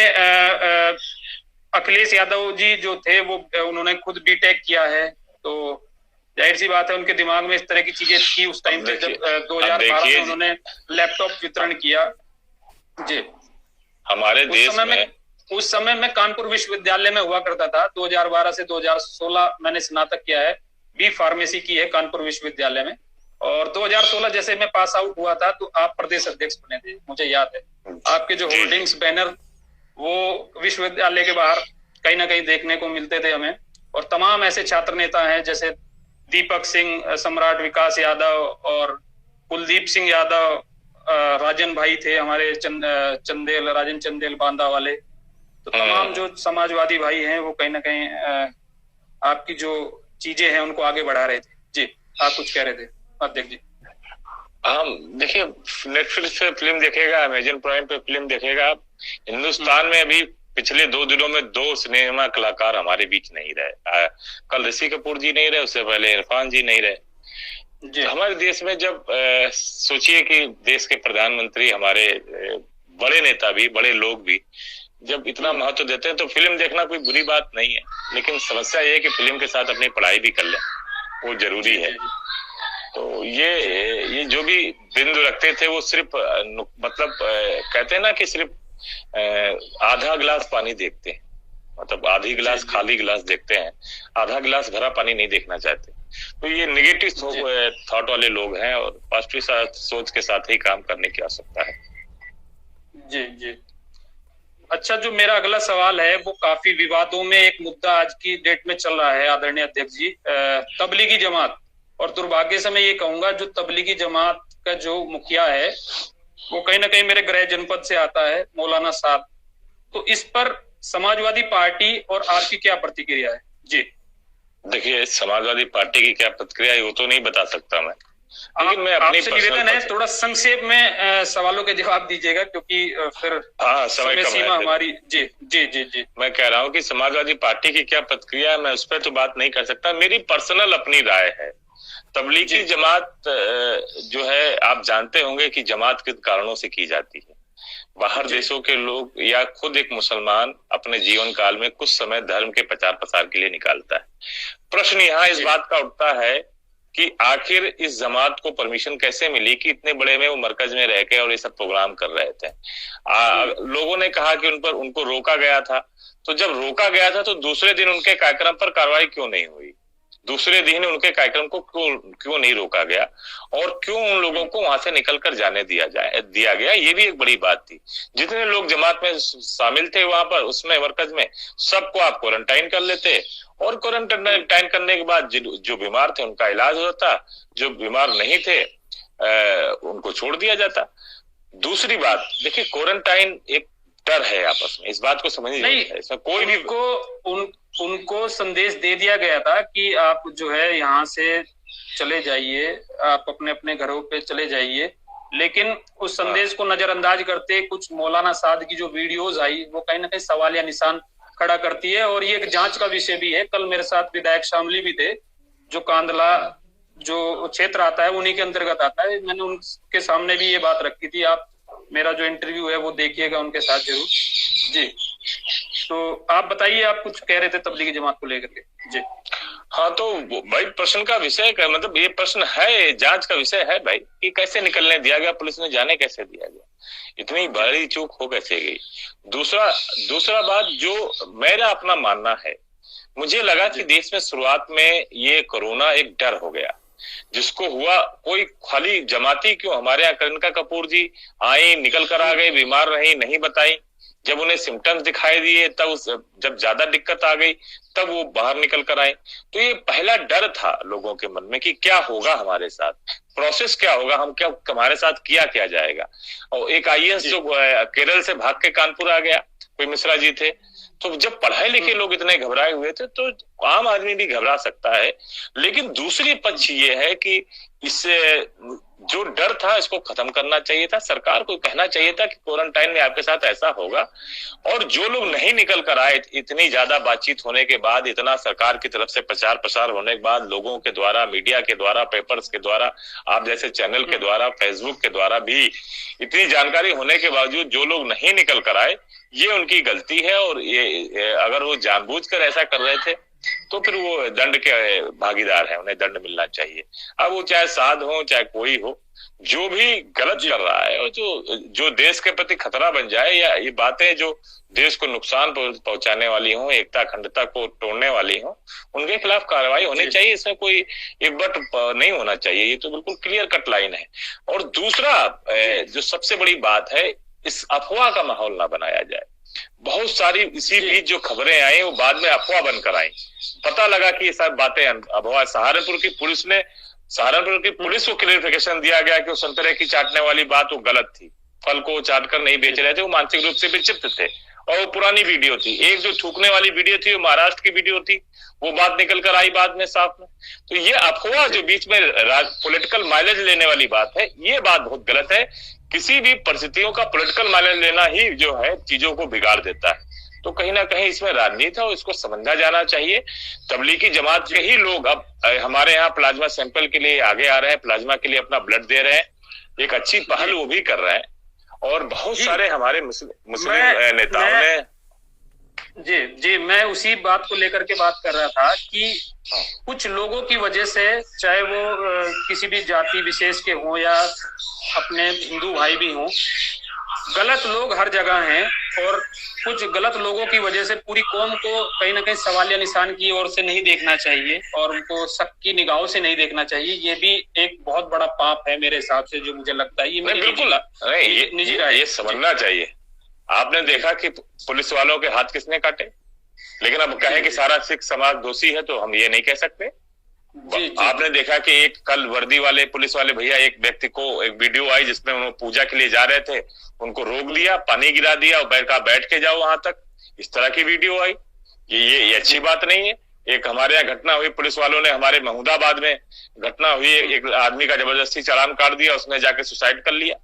अखिलेश यादव जी जो थे वो उन्होंने खुद बीटेक किया है, तो जाहिर सी बात है उनके दिमाग में इस तरह की चीजें थी उस टाइम पे, जब 2012 में उन्होंने लैपटॉप वितरण किया। जी, हमारे देश में उस समय मैं कानपुर विश्वविद्यालय में हुआ करता था। 2012 से 2016 मैंने स्नातक किया है, बी फार्मेसी की है कानपुर विश्वविद्यालय में। और 2016 जैसे मैं पास आउट हुआ था तो आप प्रदेश अध्यक्ष बने थे, मुझे याद है। आपके जो होर्डिंग्स, बैनर, वो विश्वविद्यालय के बाहर कहीं ना कहीं देखने को मिलते थे हमें। और तमाम ऐसे छात्र नेता हैं जैसे दीपक सिंह, सम्राट विकास यादव और कुलदीप सिंह यादव, राजन भाई थे हमारे, राजन चंदेल बांदा वाले। तो तमाम जो समाजवादी भाई हैं वो कहीं ना कहीं आपकी जो चीजें हैं उनको आगे बढ़ा रहे थे। जी, आप कुछ कह रहे थे अध्यक्ष जी। हम देखिए, नेटफ्लिक्स पे फिल्म देखेगा, अमेजन प्राइम पे फिल्म देखेगा। हिंदुस्तान में अभी पिछले 2 दिनों में 2 सिनेमा कलाकार हमारे बीच नहीं रहे। कल ऋषि कपूर जी नहीं रहे, उससे पहले इरफान जी नहीं रहे। हमारे देश में जब सोचिए कि देश के प्रधानमंत्री, हमारे बड़े नेता भी, बड़े लोग भी जब इतना महत्व देते हैं, तो फिल्म देखना कोई बुरी बात नहीं है। लेकिन समस्या ये है कि फिल्म के साथ अपनी पढ़ाई भी कर लें, वो जरूरी है। तो ये जो भी बिंदु रखते थे वो सिर्फ मतलब कहते हैं ना कि सिर्फ आधा गिलास पानी देखते हैं, मतलब आधी गिलास खाली गिलास देखते हैं, आधा गिलास भरा पानी नहीं देखना चाहते। तो ये नेगेटिव थॉट वाले लोग हैं और पॉजिटिव सोच के साथ ही काम करने की आवश्यकता है। जी जी। अच्छा, जो मेरा अगला सवाल है वो काफी विवादों में एक मुद्दा आज की डेट में चल रहा है आदरणीय अध्यक्ष जी, तबलीगी जमात। और दुर्भाग्य से मैं ये कहूंगा, जो तबलीगी जमात का जो मुखिया है वो कहीं ना कहीं मेरे गृह जनपद से आता है, मौलाना साहब। तो इस पर समाजवादी पार्टी और आपकी क्या प्रतिक्रिया है? जी देखिए, समाजवादी पार्टी की क्या प्रतिक्रिया है वो तो नहीं बता सकता मैं, लेकिन मैं अपनी निवेदन है थोड़ा संक्षेप में सवालों के जवाब दीजिएगा, क्योंकि फिर समय सीमा हमारी। जी जी जी जी। मैं कह रहा हूँ कि समाजवादी पार्टी की क्या प्रतिक्रिया है, मैं उस पर तो बात नहीं कर सकता। मेरी पर्सनल अपनी राय है। तबलीगी जमात जो है, आप जानते होंगे कि जमात किन कारणों से की जाती है। बाहर देशों के लोग या खुद एक मुसलमान अपने जीवन काल में कुछ समय धर्म के प्रचार प्रसार के लिए निकालता है। प्रश्न यहाँ इस बात का उठता है कि आखिर इस जमात को परमिशन कैसे मिली कि इतने बड़े में वो मरकज में रह के और ये सब प्रोग्राम कर रहे थे। लोगों ने कहा कि उनको रोका गया था। तो जब रोका गया था तो दूसरे दिन उनके कार्यक्रम पर कार्रवाई क्यों नहीं हुई? दूसरे दिन उनके कार्यक्रम को क्यों नहीं रोका गया? और क्यों उन लोगों को वहां से निकलकर जाने दिया गया? ये भी एक बड़ी बात थी। जितने लोग जमात में शामिल थे वहां पर, उसमें मरकज में, सबको आप क्वारंटाइन कर लेते और क्वारंटाइन करने के बाद जो बीमार थे उनका इलाज होता, जो बीमार नहीं थे उनको छोड़ दिया जाता। दूसरी बात देखिए, क्वारंटाइन एक डर है आपस में, इस बात को समझिए। नहीं, इसमें कोई भी उनको संदेश दे दिया गया था कि आप जो है यहाँ से चले जाइए, आप अपने अपने घरों पे चले जाइए, लेकिन उस संदेश को नजरअंदाज करते कुछ मौलाना साद की जो वीडियोज आई वो कहीं ना कहीं सवाल या निशान खड़ा करती है, और ये एक जांच का विषय भी है। कल मेरे साथ विधायक शामली भी थे, जो कांदला जो क्षेत्र आता है उन्हीं के अंतर्गत आता है। मैंने उनके सामने भी ये बात रखी थी। आप मेरा जो इंटरव्यू है वो देखिएगा उनके साथ जरूर। जी, तो आप बताइए, आप कुछ कह रहे थे तबलीगी जमात को लेकर के। जी हाँ, तो भाई प्रश्न का विषय का मतलब ये प्रश्न है, जांच का विषय है भाई, कि कैसे निकलने दिया गया, पुलिस ने जाने कैसे दिया गया, इतनी बड़ी चूक हो कैसे गई। दूसरा बात जो मेरा अपना मानना है, मुझे लगा कि देश में शुरुआत में ये कोरोना एक डर हो गया, जिसको हुआ कोई खाली जमाती क्यों, हमारे यहाँ करिश्मा कपूर जी आई, निकल कर आ गई, बीमार रही, नहीं बताई, जब उन्हें सिम्टम्स दिखाई दिए तब जब ज्यादा दिक्कत आ गई तब वो बाहर निकल कर आए। तो ये पहला डर था लोगों के मन में कि क्या होगा हमारे साथ, प्रोसेस क्या होगा, हम क्या हमारे साथ क्या जाएगा। और एक आईएएस जो केरल से भाग के कानपुर आ गया, कोई मिश्रा जी थे, तो जब पढ़े लिखे लोग इतने घबराए हुए थे तो आम आदमी भी घबरा सकता है। लेकिन दूसरी पक्ष ये है कि इससे जो डर था इसको खत्म करना चाहिए था, सरकार को कहना चाहिए था कि क्वारंटाइन में आपके साथ ऐसा होगा। और जो लोग नहीं निकल कर आए, इतनी ज्यादा बातचीत होने के बाद, इतना सरकार की तरफ से प्रचार प्रसार होने के बाद, लोगों के द्वारा, मीडिया के द्वारा, पेपर्स के द्वारा, आप जैसे चैनल के द्वारा, फेसबुक के द्वारा भी इतनी जानकारी होने के बावजूद जो लोग नहीं निकल कर आए, ये उनकी गलती है। और ये अगर वो जानबूझकर ऐसा कर रहे थे तो फिर वो दंड के भागीदार है, उन्हें दंड मिलना चाहिए। अब वो चाहे साध हो चाहे कोई हो, जो भी गलत कर रहा है और जो देश के प्रति खतरा बन जाए, या ये बातें जो देश को नुकसान पहुंचाने वाली हो, एकता अखंडता को तोड़ने वाली हो, उनके खिलाफ कार्रवाई होनी चाहिए। इसमें कोई इब्बट नहीं होना चाहिए, ये तो बिल्कुल क्लियर कट लाइन है। और दूसरा जो सबसे बड़ी बात है, इस अफवाह का माहौल ना बनाया जाए। बहुत सारी इसी बीच जो खबरें आई वो बाद में अफवाह बनकर आई, पता लगा कि ये सब बातें अफवाह। सहारनपुर की पुलिस को क्लेरिफिकेशन दिया गया कि वो संतरे की चाटने वाली बात वो गलत थी, फल को चाट कर नहीं बेच रहे थे, वो मानसिक रूप से विक्षिप्त थे, और वो पुरानी वीडियो थी। एक जो थूकने वाली वीडियो थी वो महाराष्ट्र की वीडियो थी, वो बात निकल कर आई बाद में साफ में। तो ये अफवाह जो बीच में पॉलिटिकल माइलेज लेने वाली बात है, ये बात बहुत गलत है। किसी भी परिस्थितियों का पॉलिटिकल माइलेज लेना ही जो है चीजों को बिगाड़ देता है। तो कहीं ना कहीं इसमें राजनीति है और इसको समझा जाना चाहिए। तबलीगी जमात के ही लोग अब हमारे यहाँ प्लाज्मा सैंपल के लिए आगे आ रहे हैं, प्लाज्मा के लिए अपना ब्लड दे रहे हैं, एक अच्छी पहल वो भी कर रहे हैं। और बहुत सारे हमारे मुस्लिम नेताओं ने जी मैं उसी बात को लेकर के बात कर रहा था कि कुछ लोगों की वजह से, चाहे वो किसी भी जाति विशेष के हों या अपने हिंदू भाई भी हों, गलत लोग हर जगह हैं, और कुछ गलत लोगों की वजह से पूरी कौम को कहीं ना कहीं सवालिया निशान की ओर से नहीं देखना चाहिए और उनको शक की निगाहों से नहीं देखना चाहिए। ये भी एक बहुत बड़ा पाप है मेरे हिसाब से, जो मुझे लगता है। ये बिल्कुल निजी राय, ये समझना चाहिए। आपने देखा कि पुलिस वालों के हाथ किसने काटे, लेकिन अब कहें कि सारा सिख समाज दोषी है तो हम ये नहीं कह सकते। आपने देखा कि एक कल वर्दी वाले पुलिस वाले भैया, एक व्यक्ति को एक वीडियो आई जिसमें उन्होंने पूजा के लिए जा रहे थे, उनको रोक लिया, पानी गिरा दिया और बैठ के जाओ वहां तक, इस तरह की वीडियो आई। ये अच्छी बात नहीं है। एक हमारे यहाँ घटना हुई, पुलिस वालों ने, हमारे महमूदाबाद में घटना हुई, एक आदमी का जबरदस्ती चालान काट दिया, उसने जाके सुसाइड कर लिया।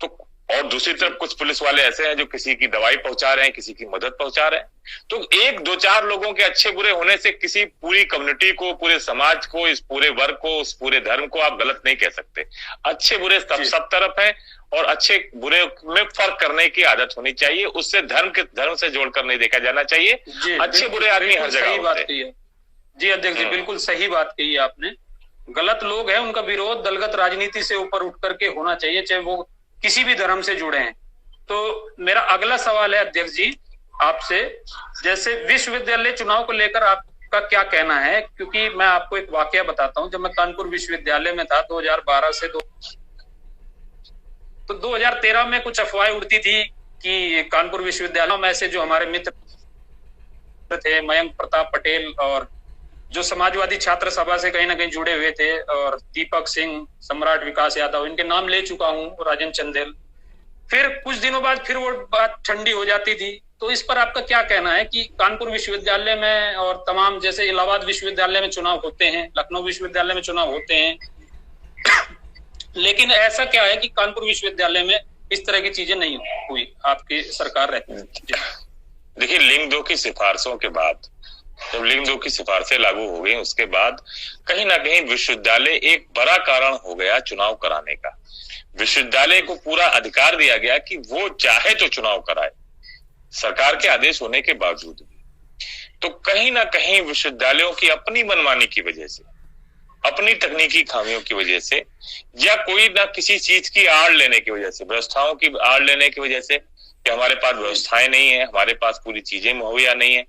तो और दूसरी तरफ कुछ पुलिस वाले ऐसे हैं जो किसी की दवाई पहुंचा रहे हैं, किसी की मदद पहुंचा रहे हैं। तो एक दो चार लोगों के अच्छे बुरे होने से किसी पूरी कम्युनिटी को, पूरे समाज को, इस पूरे वर्ग को, इस पूरे धर्म को आप गलत नहीं कह सकते। अच्छे बुरे सब तरफ है, और अच्छे बुरे में फर्क करने की आदत होनी चाहिए। उससे धर्म से जोड़कर नहीं देखा जाना चाहिए। अच्छे बुरे आदमी हर जगह होते हैं। जी अध्यक्ष जी, बिल्कुल सही बात कही आपने। गलत लोग हैं, उनका विरोध दलगत राजनीति से ऊपर उठ करके होना चाहिए, चाहे वो किसी भी धर्म से जुड़े हैं। तो मेरा अगला सवाल है अध्यक्ष जी आपसे, जैसे विश्वविद्यालय चुनाव को लेकर आपका क्या कहना है? क्योंकि मैं आपको एक वाकया बताता हूं। जब मैं कानपुर विश्वविद्यालय में था 2012 से तो 2013 में कुछ अफवाहें उड़ती थी कि कानपुर विश्वविद्यालय में ऐसे जो हमारे मित्र थे, मयंक प्रताप पटेल और जो समाजवादी छात्र सभा से कहीं ना कहीं जुड़े हुए थे, और दीपक सिंह, सम्राट विकास यादव, इनके नाम ले चुका हूँ, राजन चंदेल। फिर कुछ दिनों बाद फिर वो बात ठंडी हो जाती थी। तो इस पर आपका क्या कहना है कि कानपुर विश्वविद्यालय में और तमाम, जैसे इलाहाबाद विश्वविद्यालय में चुनाव होते हैं, लखनऊ विश्वविद्यालय में चुनाव होते हैं, लेकिन ऐसा क्या है कि कानपुर विश्वविद्यालय में इस तरह की चीजें नहीं हुई आपकी सरकार रहती है? देखिए, लिंग 2 की सिफारिशों के बाद, जब लिंग 2 की सिफारिशें लागू हो गई, उसके बाद कहीं ना कहीं विश्वविद्यालय एक बड़ा कारण हो गया चुनाव कराने का। विश्वविद्यालय को पूरा अधिकार दिया गया कि वो चाहे तो चुनाव कराए, सरकार के आदेश होने के बावजूद भी। तो कहीं ना कहीं विश्वविद्यालयों की अपनी मनमानी की वजह से, अपनी तकनीकी खामियों की वजह से, या कोई ना किसी चीज की आड़ लेने की वजह से, व्यवस्थाओं की आड़ लेने की वजह से, कि हमारे पास व्यवस्थाएं नहीं है, हमारे पास पूरी चीजें मुहैया नहीं है,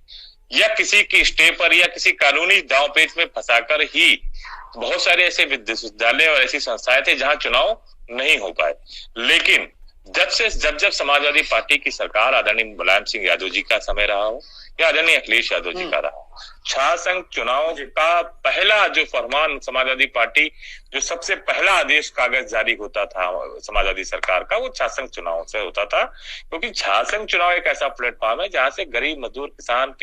या किसी की स्टे पर या किसी कानूनी दांवपेच में फंसाकर ही बहुत सारे ऐसे विश्वविद्यालय और ऐसी संस्थाएं थे जहां चुनाव नहीं हो पाए। लेकिन जब समाजवादी पार्टी की सरकार, आदरणीय मुलायम सिंह यादव जी का समय रहा हो या आदरणीय अखिलेश यादव जी का रहा हो, छात्र संघ चुनाव का पहला जो फरमान समाजवादी पार्टी, जो सबसे पहला आदेश कागज जारी होता था समाजवादी सरकार का, वो छात्र संघ चुनाव से होता था। क्योंकि छात्र संघ चुनाव एक ऐसा प्लेटफॉर्म है जहां से गरीब, मजदूर, किसान,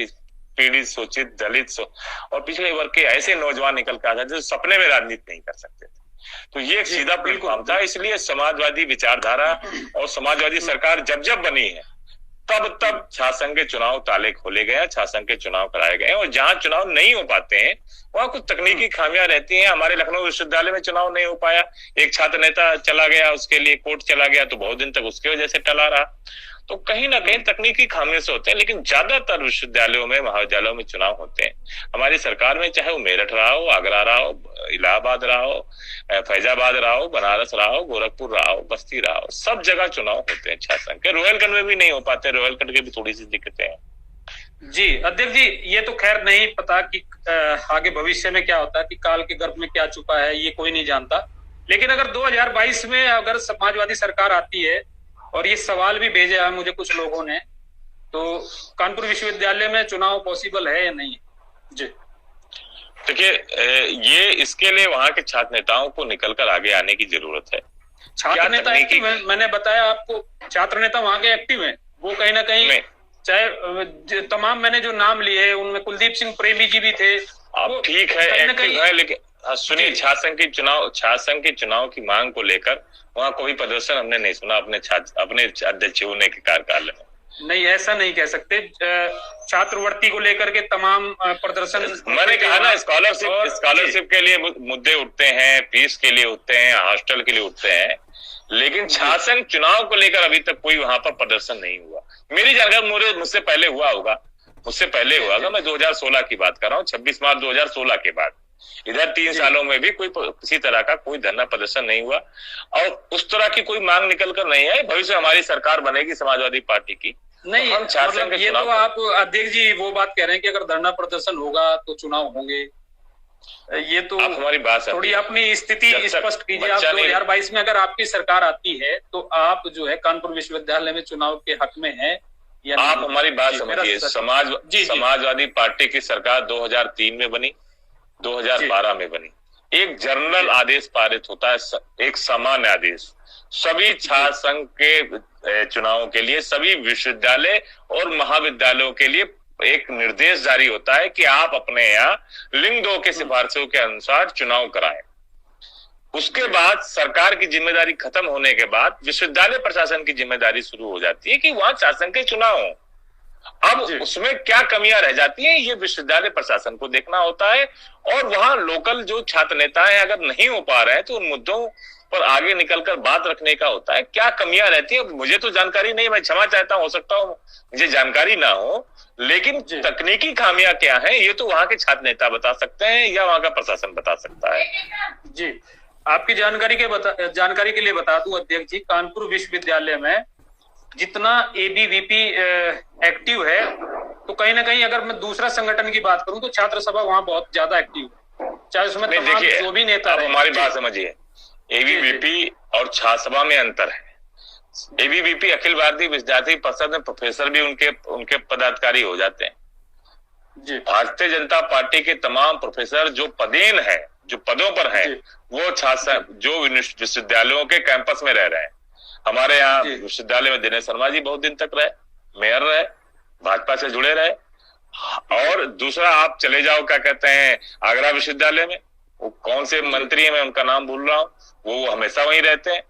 पीड़ित, शोषित, दलित और पिछड़े वर्ग के ऐसे नौजवान निकल कर आते जो सपने में राजनीति नहीं कर सकते थे। तो ये एक सीधा प्लेटफॉर्म था। इसलिए समाजवादी विचारधारा और समाजवादी सरकार जब बनी है, तब छात्र संघ के चुनाव ताले खोले गए, छात्र संघ के चुनाव कराए गए। और जहां चुनाव नहीं हो पाते हैं वहां कुछ तकनीकी खामियां रहती हैं। हमारे लखनऊ विश्वविद्यालय में चुनाव नहीं हो पाया, एक छात्र नेता चला गया, उसके लिए कोर्ट चला गया, तो बहुत दिन तक उसकी वजह से टला रहा। तो कहीं ना कहीं तकनीकी खामियों से होते हैं, लेकिन ज्यादातर विश्वविद्यालयों में, महाविद्यालयों में चुनाव होते हैं। हमारी सरकार में चाहे वो मेरठ रहा हो, आगरा रहा हो, इलाहाबाद रहा हो, फैजाबाद रहा हो, बनारस रहा हो, गोरखपुर रहा हो, बस्ती रहा हो, सब जगह चुनाव होते हैं छात्र संघ के। रोहिलखंड में भी नहीं हो पाते, रोहिलखंड की भी थोड़ी सी दिक्कतें हैं। जी अध्यक्ष जी, ये तो खैर नहीं पता कि आगे भविष्य में क्या होता है, कि काल के गर्भ में क्या छुपा है, ये कोई नहीं जानता। लेकिन अगर 2022 में अगर समाजवादी सरकार आती है, और ये सवाल भी भेजा है मुझे कुछ लोगों ने, तो कानपुर विश्वविद्यालय में चुनाव पॉसिबल है या नहीं? जी देखिए, ये इसके लिए वहां के छात्र नेताओं को निकलकर आगे आने की जरूरत है। छात्र नेता एक्टिव है, मैंने बताया आपको, छात्र नेता वहां के एक्टिव है। वो कहीं ना कहीं, चाहे तमाम मैंने जो नाम लिए हैं उनमें कुलदीप सिंह प्रेमी जी भी थे। ठीक है, एक्टिव है, लेकिन सुनिए, छात्र संघ के चुनाव की मांग को लेकर वहां कोई प्रदर्शन हमने नहीं सुना अपने अध्यक्ष होने के कार्यकाल में। नहीं, ऐसा नहीं कह सकते। छात्रवृत्ति को लेकर के तमाम प्रदर्शन, मैंने कहा ना, स्कॉलरशिप के लिए मुद्दे उठते हैं, फीस के लिए उठते हैं, हॉस्टल के लिए उठते हैं, लेकिन छात्र संघ चुनाव को लेकर अभी तक कोई वहां पर प्रदर्शन नहीं हुआ। मेरी जानकारी मुझसे पहले हुआ होगा, मैं 2016 की बात कर रहा हूँ, 26 मार्च 2016 के बाद। इधर 3 सालों में भी किसी तरह का कोई धरना प्रदर्शन नहीं हुआ, और उस तरह की कोई मांग निकल कर नहीं है। भविष्य हमारी सरकार बनेगी समाजवादी पार्टी की, नहीं हम मतलब ये तो आप अध्यक्ष जी वो बात कह रहे हैं कि अगर धरना प्रदर्शन होगा तो चुनाव होंगे। ये तो आप हमारी बात थोड़ी अपनी स्थिति स्पष्ट कीजिए। आप 2022 में अगर आपकी सरकार आती है तो आप जो है कानपुर विश्वविद्यालय में चुनाव के हक में है या आप नहीं? हमारी बात समझिए। समाजवादी पार्टी की सरकार 2003 में बनी, 2012 में बनी। एक जनरल आदेश पारित होता है, एक सामान्य आदेश सभी छात्र संघ के चुनावों के लिए, सभी विश्वविद्यालय और महाविद्यालयों के लिए एक निर्देश जारी होता है कि आप अपने यहाँ लिंग 2 के सिफारिशों के अनुसार चुनाव कराएं। उसके बाद सरकार की जिम्मेदारी खत्म होने के बाद विश्वविद्यालय प्रशासन की जिम्मेदारी शुरू हो जाती है कि वहां छात्र संघ के चुनाव हो। अब उसमें क्या कमियां रह जाती हैं, ये विश्वविद्यालय प्रशासन को देखना होता है। और वहां लोकल जो छात्र नेता है, अगर नहीं हो पा रहे हैं तो उन मुद्दों पर आगे निकलकर बात रखने का होता है। क्या कमियां रहती है मुझे तो जानकारी नहीं, मैं क्षमा चाहता हूं, हो सकता हूं मुझे जानकारी ना हो, लेकिन तकनीकी खामियां क्या हैं ये तो वहां के छात्र नेता बता सकते हैं या वहां का प्रशासन बता सकता है। जी, आपकी जानकारी के लिए बता दूं अध्यक्ष जी, कानपुर विश्वविद्यालय में जितना एबीवीपी एक्टिव है, तो कहीं ना कहीं अगर मैं दूसरा संगठन की बात करूं तो छात्र सभा वहां बहुत ज्यादा एक्टिव है, चाहे उसमें तमाम जो भी नेता रहे। हमारी बात समझिए, एबीवीपी और छात्र सभा में अंतर है। एबीवीपी अखिल भारतीय विद्यार्थी परिषद में प्रोफेसर भी उनके पदाधिकारी हो जाते हैं, भारतीय जनता पार्टी के तमाम प्रोफेसर जो पदेन है, जो पदों पर हैं, वो छात्र जो विश्वविद्यालयों के कैंपस में रह रहे हैं। हमारे यहाँ विश्वविद्यालय में दिनेश शर्मा जी बहुत दिन तक रहे, मेयर रहे, भाजपा से जुड़े रहे। और दूसरा आप चले जाओ, क्या कहते हैं, आगरा विश्वविद्यालय में वो कौन से मंत्री हैं, मैं उनका नाम भूल रहा हूँ, वो हमेशा वहीं रहते हैं।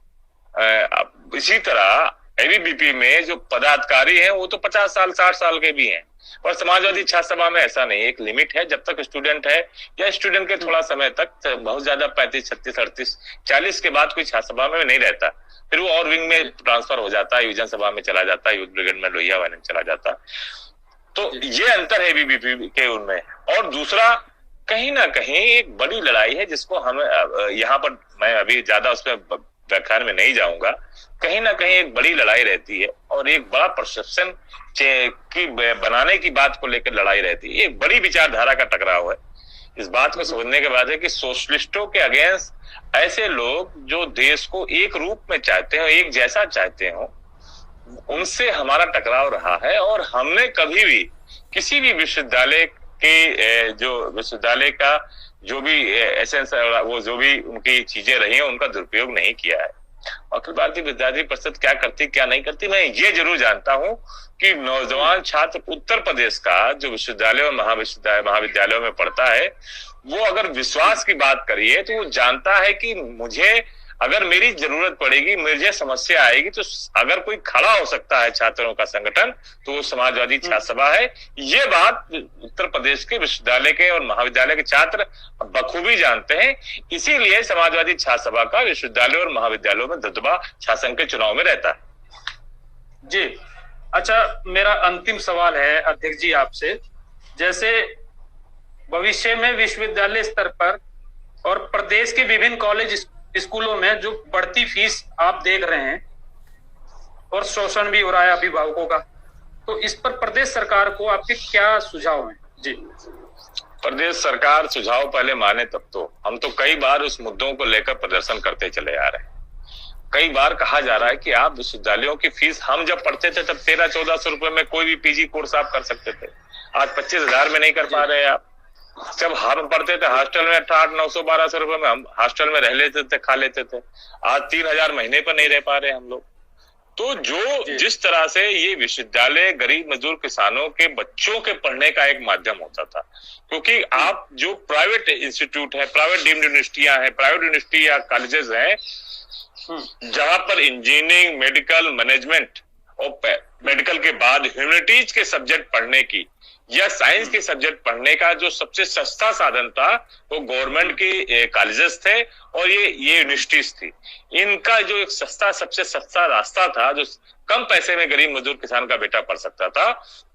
इसी तरह एबीवीपी में जो पदाधिकारी हैं वो तो 50 साल 60 साल के भी हैं। और समाजवादी छात्र सभा में ऐसा नहीं, एक लिमिट है, जब तक स्टूडेंट है या स्टूडेंट के थोड़ा समय तक, बहुत ज्यादा 35 36 38 40 के बाद कोई छात्र सभा में नहीं रहता, फिर वो और विंग में ट्रांसफर हो जाता है, युवजन सभा में चला जाता है, यूथ ब्रिगेड में लोहिया वाहिनी में चला जाता है। तो ये अंतर है एबीवीपी के उनमें। और दूसरा, कहीं ना कहीं एक बड़ी लड़ाई है जिसको हम यहाँ पर, मैं अभी ज्यादा उसमें व्याख्यान में नहीं जाऊंगा, कहीं ना कहीं एक बड़ी लड़ाई रहती है और एक बड़ा परसेप्शन की बनाने की बात को लेकर लड़ाई रहती है। एक बड़ी विचारधारा का टकराव है। इस बात को समझने के बाद है कि सोशलिस्टों के अगेंस्ट ऐसे लोग जो देश को एक रूप में चाहते हो, एक जैसा चाहते हो, उनसे हमारा टकराव रहा है। और हमने कभी भी किसी भी विश्वविद्यालय के जो विश्वविद्यालय का जो भी एसेंस, वो जो भी उनकी चीजें रही हैं, उनका दुरुपयोग नहीं किया है। अखिल भारतीय विद्यार्थी परिषद क्या करती क्या नहीं करती, मैं ये जरूर जानता हूं कि नौजवान छात्र उत्तर प्रदेश का जो विश्वविद्यालय और महाविद्यालयों में पढ़ता है, वो अगर विश्वास की बात करिए तो वो जानता है कि मुझे अगर मेरी जरूरत पड़ेगी, मुझे समस्या आएगी, तो अगर कोई खड़ा हो सकता है छात्रों का संगठन, तो वो समाजवादी छात्र सभा है। ये बात उत्तर प्रदेश के विश्वविद्यालय के और महाविद्यालय के छात्र बखूबी जानते हैं। इसीलिए समाजवादी छात्र सभा का विश्वविद्यालय और महाविद्यालयों में दबदबा शासन के चुनाव में रहता है। जी, अच्छा, मेरा अंतिम सवाल है अध्यक्ष जी आपसे, जैसे भविष्य में विश्वविद्यालय स्तर पर और प्रदेश के विभिन्न कॉलेज स्कूलों में जो बढ़ती फीस आप देख रहे हैं और शोषण भी हो रहा है अभिभावकों का, तो इस पर प्रदेश सरकार को आपके क्या सुझाव हैं? जी, प्रदेश सरकार सुझाव पहले माने तब तो। हम तो कई बार उस मुद्दों को लेकर प्रदर्शन करते चले आ रहे हैं। कई बार कहा जा रहा है कि आप विश्वविद्यालयों की फीस, हम जब पढ़ते थे तब 1300-1400 रुपए में कोई भी पीजी कोर्स आप कर सकते थे, आज 25,000 में नहीं कर पा रहे आप। जब हम पढ़ते थे हॉस्टल में 800-900-1200 रुपए में हम हॉस्टल में रह लेते थे, खा लेते थे, आज 3,000 महीने पर नहीं रह पा रहे हम लोग। तो जो जिस तरह से ये विश्वविद्यालय गरीब मजदूर किसानों के बच्चों के पढ़ने का एक माध्यम होता था, क्योंकि आप जो प्राइवेट इंस्टीट्यूट है, प्राइवेट डीम्ड यूनिवर्सिटियां हैं, प्राइवेट यूनिवर्सिटी या कॉलेजेस हैं, जहां पर इंजीनियरिंग, मेडिकल, मैनेजमेंट और मेडिकल के बाद ह्यूमैनिटीज के सब्जेक्ट पढ़ने की या साइंस के सब्जेक्ट पढ़ने का जो सबसे सस्ता साधन था, वो गवर्नमेंट के कॉलेजेस थे और ये यूनिवर्सिटीज थी। इनका जो एक सबसे सस्ता रास्ता था, जो कम पैसे में गरीब मजदूर किसान का बेटा पढ़ सकता था,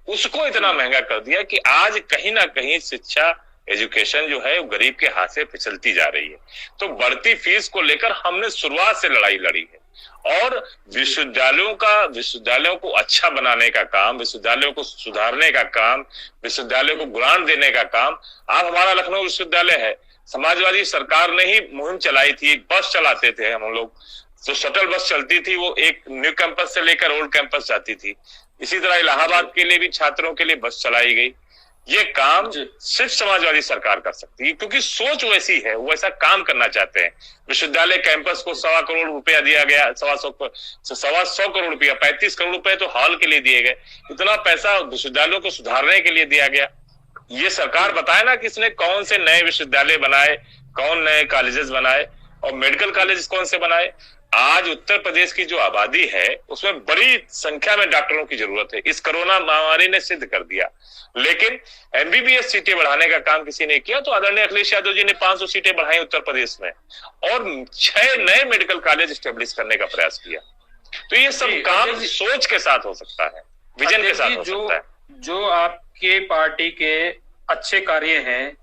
उसको इतना महंगा कर दिया कि आज कहीं ना कहीं शिक्षा, एजुकेशन जो है वो गरीब के हाथ से फिसलती जा रही है। तो बढ़ती फीस को लेकर हमने शुरुआत से लड़ाई लड़ी है और विश्वविद्यालयों को अच्छा बनाने का काम, विश्वविद्यालयों को सुधारने का काम, विश्वविद्यालयों को ग्रांट देने का काम। आप हमारा लखनऊ विश्वविद्यालय है, समाजवादी सरकार ने ही मुहिम चलाई थी। एक बस चलाते थे हम लोग, जो शटल बस चलती थी, वो एक न्यू कैंपस से लेकर ओल्ड कैंपस जाती थी। इसी तरह इलाहाबाद के लिए भी छात्रों के लिए बस चलाई गई। ये काम सिर्फ समाजवादी सरकार कर सकती है, क्योंकि सोच वैसी है, वो ऐसा काम करना चाहते हैं। विश्वविद्यालय कैंपस को 1.25 करोड़ रुपया दिया गया, 125 करोड़ रुपया, 35 करोड़ रुपए तो हॉल के लिए दिए गए। इतना पैसा विश्वविद्यालयों को सुधारने के लिए दिया गया। ये सरकार बताए ना किसने कौन से नए विश्वविद्यालय बनाए, कौन नए कॉलेजेस बनाए और मेडिकल कॉलेज कौन से बनाए। आज उत्तर प्रदेश की जो आबादी है उसमें बड़ी संख्या में डॉक्टरों की जरूरत है, इस कोरोना महामारी ने सिद्ध कर दिया। लेकिन एमबीबीएस सीटें बढ़ाने का काम किसी ने किया, तो आदरणीय अखिलेश यादव जी ने 500 सीटें बढ़ाई उत्तर प्रदेश में और 6 नए मेडिकल कॉलेज स्टेब्लिश करने का प्रयास किया। तो ये सब काम सोच के साथ हो सकता है, विजन के साथ हो सकता है। जो आपके पार्टी के अच्छे कार्य हैं,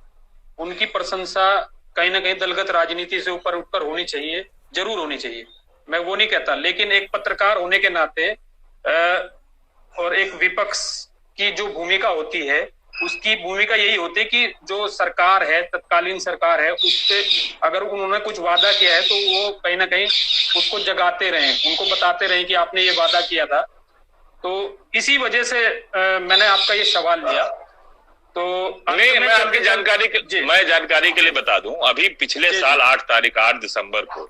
उनकी प्रशंसा कहीं ना कहीं दलगत राजनीति से ऊपर उठकर होनी चाहिए, जरूर होनी चाहिए, मैं वो नहीं कहता। लेकिन एक पत्रकार होने के नाते और एक विपक्ष की जो भूमिका होती है, उसकी भूमिका यही होती है कि जो सरकार है, तत्कालीन सरकार है, उससे अगर उन्होंने कुछ वादा किया है तो वो कहीं ना कहीं उसको जगाते रहें, उनको बताते रहें कि आपने ये वादा किया था। तो इसी वजह से मैंने आपका ये सवाल लिया। तो नहीं, मैं आपकी जानकारी के लिए बता दूं, अभी पिछले साल 8 दिसंबर को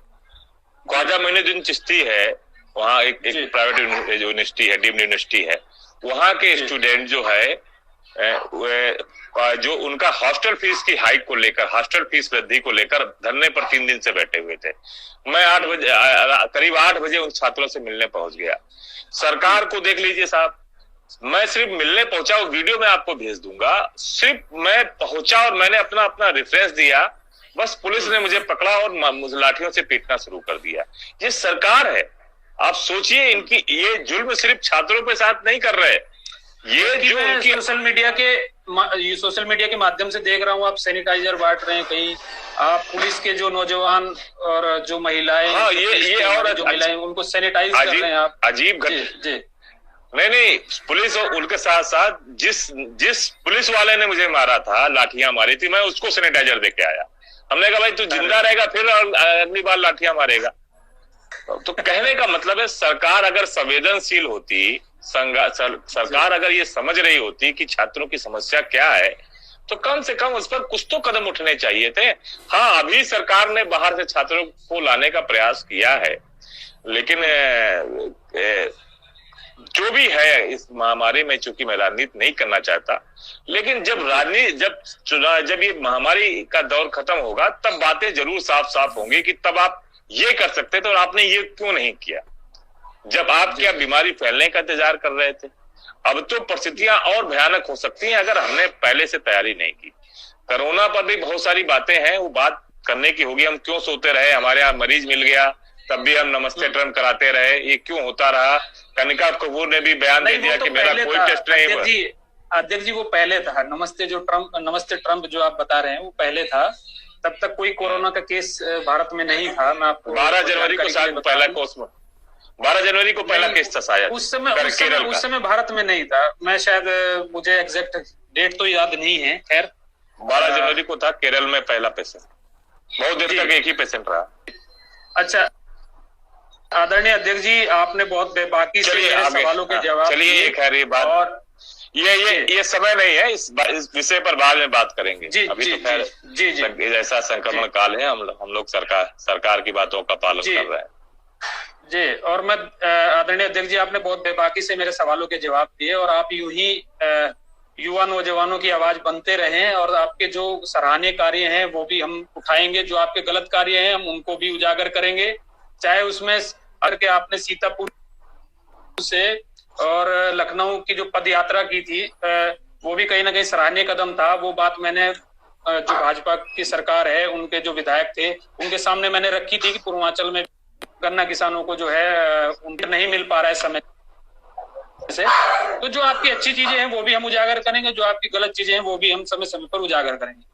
ख्वाजा मोइनुद्दीन चिश्ती है, वहाँ एक प्राइवेट यूनिवर्सिटी है, डीम्ड यूनिवर्सिटी है, वहाँ के स्टूडेंट जो है जो उनका हॉस्टल फीस की हाइक को लेकर, हॉस्टल फीस वृद्धि को लेकर धरने पर 3 दिन से बैठे हुए थे। मैं 8 बजे करीब 8 बजे उन छात्रों से मिलने पहुंच गया। सरकार को देख लीजिए साहब, मैं सिर्फ मिलने पहुंचा, वो वीडियो मैं आपको भेज दूंगा, सिर्फ मैं पहुंचा और मैंने अपना रेफरेंस दिया, बस पुलिस ने मुझे पकड़ा और मुझे लाठियों से पीटना शुरू कर दिया। ये सरकार है, आप सोचिए, इनकी ये जुल्म सिर्फ छात्रों के साथ नहीं कर रहे, ये जो उनकी सोशल मीडिया के माध्यम से देख रहा हूँ, आप सैनिटाइजर बांट रहे हैं, कहीं आप पुलिस के जो नौजवान और जो महिलाएं, हाँ, ये और जो महिलाएं उनको सैनिटाइज कर रहे हैं आप। अजीब जी। नहीं, पुलिस और उनके साथ साथ जिस पुलिस वाले ने मुझे मारा था, लाठियां मारी थी, मैं उसको सैनिटाइजर दे के आया। हमने कहा भाई तू जिंदा रहेगा फिर अगली बार लाठियां मारेगा। तो कहने का मतलब है, सरकार अगर संवेदनशील होती, सरकार अगर ये समझ रही होती कि छात्रों की समस्या क्या है, तो कम से कम उस पर कुछ तो कदम उठने चाहिए थे। हाँ, अभी सरकार ने बाहर से छात्रों को लाने का प्रयास किया है, लेकिन जो भी है इस महामारी में, चूंकि मैं राजनीति नहीं करना चाहता, लेकिन जब ये महामारी का दौर खत्म होगा, तब बातें जरूर साफ होंगी कि तब आप ये कर सकते थे और आपने ये क्यों नहीं किया, जब आप क्या बीमारी फैलने का इंतजार कर रहे थे। अब तो परिस्थितियां और भयानक हो सकती हैं अगर हमने पहले से तैयारी नहीं की। कोरोना पर भी बहुत सारी बातें हैं, वो बात करने की होगी। हम क्यों सोते रहे, हमारे यहाँ मरीज मिल गया तब भी हम नमस्ते ट्रम्प कराते रहे, ये क्यों होता रहा। कनिका कपूर ने भी बयान दे दिया कि मेरा कोई टेस्ट नहीं हुआ। अध्यक्ष जी, वो पहले था, नमस्ते ट्रम्प जो आप बता रहे हैं, वो पहले था। तब तक कोई कोरोना का केस भारत में नहीं था। मैं आपको 12 जनवरी को शायद पहला केस, 12 जनवरी को पहला केस था शायद। उस समय भारत में नहीं था। मैं शायद, मुझे एग्जैक्ट डेट तो याद नहीं है। खैर 12 जनवरी को था केरल में पहला पेशेंट, बहुत देर तक एक ही पेशेंट रहा। अच्छा, आदरणीय अध्यक्ष जी, आपने बहुत बेबाकी से मेरे सवालों के जवाब दिए। चलिए, खैर ये बात, और ये समय नहीं है, इस विषय पर बाद में बात करेंगे। अभी तो खैर जी ऐसा संक्रमण काल है, हम लोग सरकार की बातों का पालन कर रहे हैं जी। और मैं, आदरणीय अध्यक्ष जी, आपने बहुत बेबाकी से मेरे सवालों के जवाब दिए, और आप यूं ही युवा नौजवानों की आवाज बनते रहें, और आपके जो सराहनीय कार्य हैं वो भी हम उठाएंगे, जो आपके गलत कार्य हैं हम उनको भी उजागर करेंगे। चाहे उसमें के आपने सीतापुर से और लखनऊ की जो पद यात्रा की थी, वो भी कहीं ना कहीं सराहनीय कदम था। वो बात मैंने जो भाजपा की सरकार है, उनके जो विधायक थे, उनके सामने मैंने रखी थी कि पूर्वांचल में गन्ना किसानों को जो है उनको नहीं मिल पा रहा है समय से। तो जो आपकी अच्छी चीजें हैं वो भी हम उजागर करेंगे, जो आपकी गलत चीजें हैं वो भी हम समय समय पर उजागर करेंगे।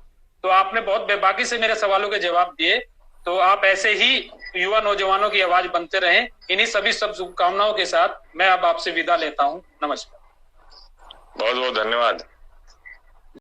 तो आपने बहुत बेबाकी से मेरे सवालों के जवाब दिए, तो आप ऐसे ही युवा नौजवानों की आवाज बनते रहें। इन्हीं सभी सब शुभकामनाओं के साथ मैं अब आपसे विदा लेता हूं। नमस्कार, बहुत बहुत धन्यवाद।